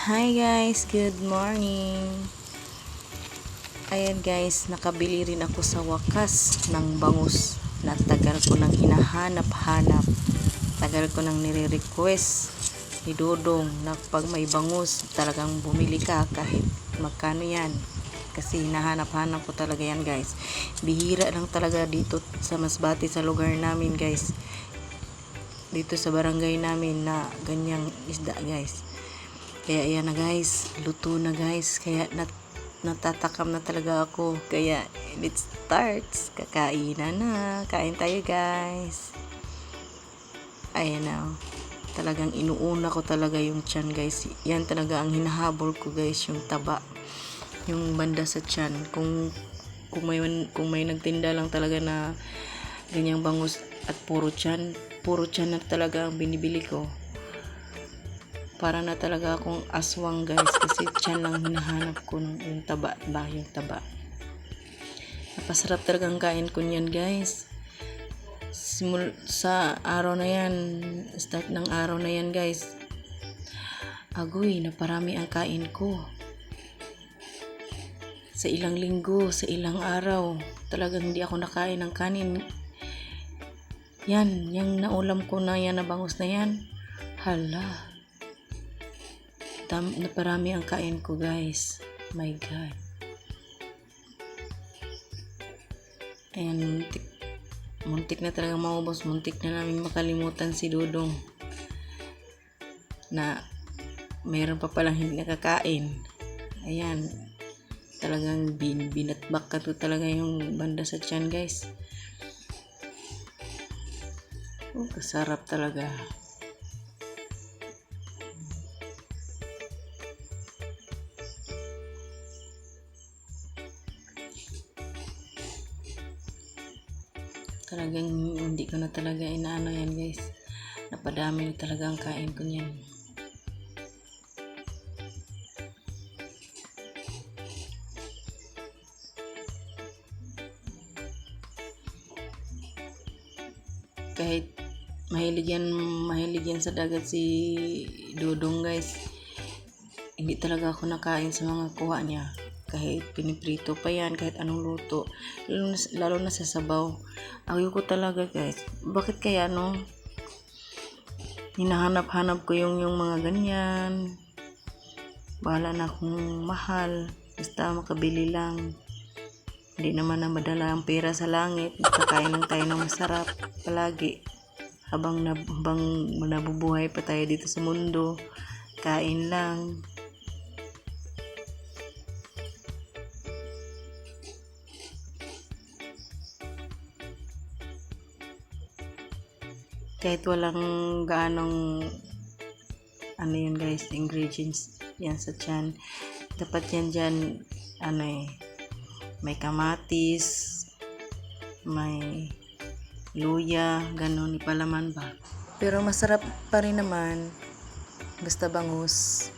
Hi guys, good morning. Ayan guys, nakabili rin ako sa wakas ng bangus na tagal ko nang hinahanap-hanap. Tagal ko nang nire-request ni Dodong na pag may bangus talagang bumili ka kahit magkano yan. Kasi hinahanap-hanap ko talaga yan guys. Bihira lang talaga dito sa Masbate sa lugar namin guys. Dito sa barangay namin na ganyang isda guys. Kaya ayan na guys, luto na guys. Kaya natatakam na talaga ako. Kaya it starts. Kakainan na. Kain tayo guys. Ayan na. Talagang inuuna ko talaga yung tiyan guys. Yan talaga ang hinahabol ko guys, yung taba. Yung banda sa tiyan. Kung may nagtinda lang talaga na ganyang bangus at puro tiyan na talaga ang binibili ko. Para na talaga akong aswang guys, kasi tiyan lang hinahanap ko yung taba ba, yung taba. Napasarap talagang kain ko niyan guys. Sa araw na yan, start ng araw na yan guys, agoy, naparami ang kain ko. Sa ilang linggo, sa ilang araw, talagang hindi ako nakain ng kanin. Yan, yung naulam ko na yan na bangus na yan. Hala. Naparami ang kain ko guys. My God. Ayan, muntik na talaga maubos. Muntik na namin makalimutan si Dodong na mayroon pa palang hindi nakakain. Ayan, talagang binatbak ka to talaga yung banda sa tiyan guys. Kasarap talaga. Talagang hindi ko na talaga inaano yan guys. Napadami na talaga ang kain ko niyan. Kahit mahilig yan sa dagat si Dodong guys, hindi talaga ako nakain sa mga kuha niya. Kahit piniprito pa yan, kahit anong luto, lalo na sa sabaw. Ayaw ko talaga guys. Bakit kaya no? Hinahanap-hanap ko yung mga ganyan. Bahala na akong mahal. Basta makabili lang. Hindi naman na madala ang pera sa langit. Kakain lang tayo ng masarap palagi. Habang nabubuhay pa tayo dito sa mundo. Kain lang. Kahit walang gaanong ano yun guys, ingredients yan sa tiyan, dapat yan dyan may kamatis, may luya, ganon, ipalaman ba, pero masarap pa rin naman basta bangus.